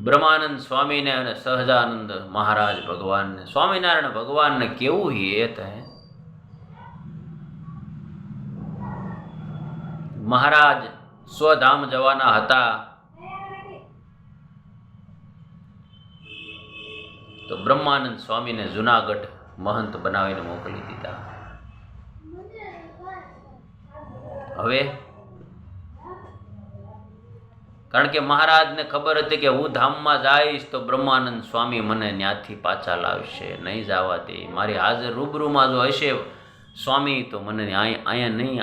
બ્રહ્માનંદ સ્વામીને અને સહજાનંદ મહારાજ ભગવાનને, સ્વામિનારાયણ ભગવાનને કેવું હેત હે. મહારાજ સ્વધામ જવાના હતા તો બ્રહ્માનંદ સ્વામીને જુનાગઢ મહંત બનાવીને મોકલી દીધા. હવે કારણ કે મહારાજને ખબર હતી કે હું ધામમાં જઈશ તો બ્રહ્માનંદ સ્વામી મને ત્યાંથી પાછા લાવશે, નહીં જવા દે. મારી હાજર રૂબરૂમાં જો હશે સ્વામી તો મને અહીંયા નહીં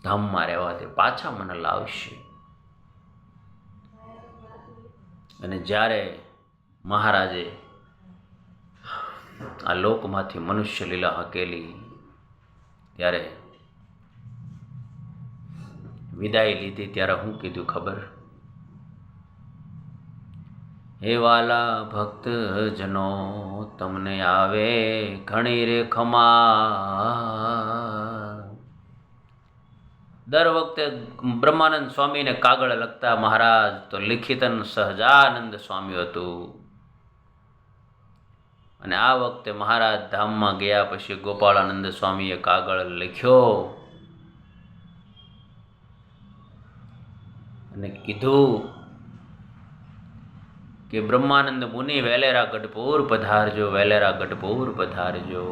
ધામમાં રહેવા દે, પાછા મને લાવશે. અને જ્યારે મહારાજે આ લોકમાંથી મનુષ્ય લીલા હકેલી ત્યારે વિદાય લીધી, ત્યારે હું કીધું ખબર? હે વાલા ભક્ત જનો, તમને આવે ઘણી રે ખમા. દર વખતે બ્રહ્માનંદ સ્વામીને કાગળ લખતા મહારાજ તો લિખિતન સહજાનંદ સ્વામી હતું. અને આ વખતે મહારાજ ધામમાં ગયા પછી ગોપાળાનંદ સ્વામીએ કાગળ લખ્યો અને કીધું કે બ્રહ્માનંદ મુનિ વેલેરા ગઢપુર પધારજો, વેલેરા ગઢપુર પધારજો.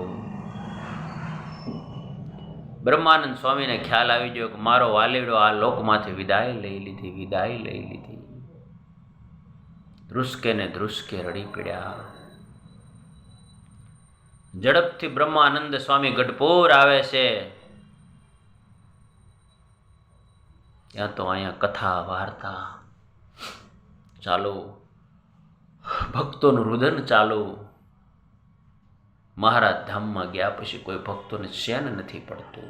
બ્રહ્માનંદ સ્વામીને ખ્યાલ આવી ગયો કે મારો વાલીડો આ લોકમાંથી વિદાય લઈ લીધી. ધ્રુસકે ને ધ્રુસકે રડી પડ્યા. ઝડપથી બ્રહ્માનંદ સ્વામી ગઢપુર આવે છે. ત્યાં તો અહીંયા કથા વાર્તા ચાલુ, ભક્તોનું રુદન ચાલુ. મહારાજ ધામમાં ગયા પછી કોઈ ભક્તોને ચેન નથી પડતું,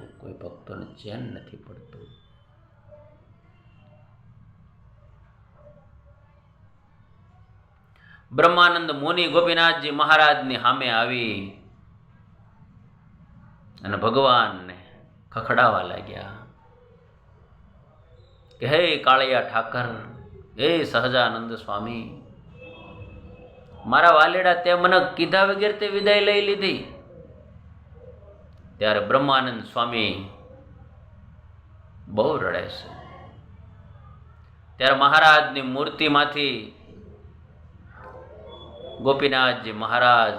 બ્રહ્માનંદ મુનિ ગોપીનાથજી મહારાજની સામે આવી અને ભગવાનને ખખડાવા લાગ્યા કે હે કાળિયા ઠાકર, હે સહજાનંદ સ્વામી, મારા વાલેડા તે મને કીધા વગર તે વિદાય લઈ લીધી. ત્યારે બ્રહ્માનંદ સ્વામી બહુ રડે છે. ત્યારે મહારાજની મૂર્તિમાંથી ગોપીનાથજી મહારાજ,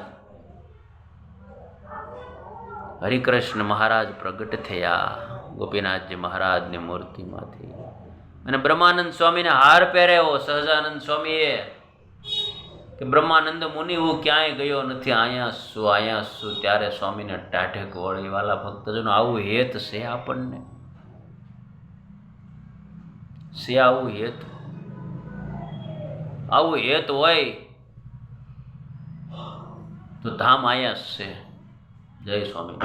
હરિકૃષ્ણ મહારાજ પ્રગટ થયા ગોપીનાથજી મહારાજની મૂર્તિમાંથી. અને બ્રહ્માનંદ સ્વામીને હાર પહેર્યો સહજાનંદ સ્વામીએ કે બ્રહ્માનંદ મુનિ હું ક્યાંય ગયો નથી, અહીંયા શું. ત્યારે સ્વામીને ટાઢક વળી. વાલા ભક્તજનો, આવું હેત છે આપણને, આવું હેત હોય તો ધામ અહીંયા જ છે. જય સ્વામી.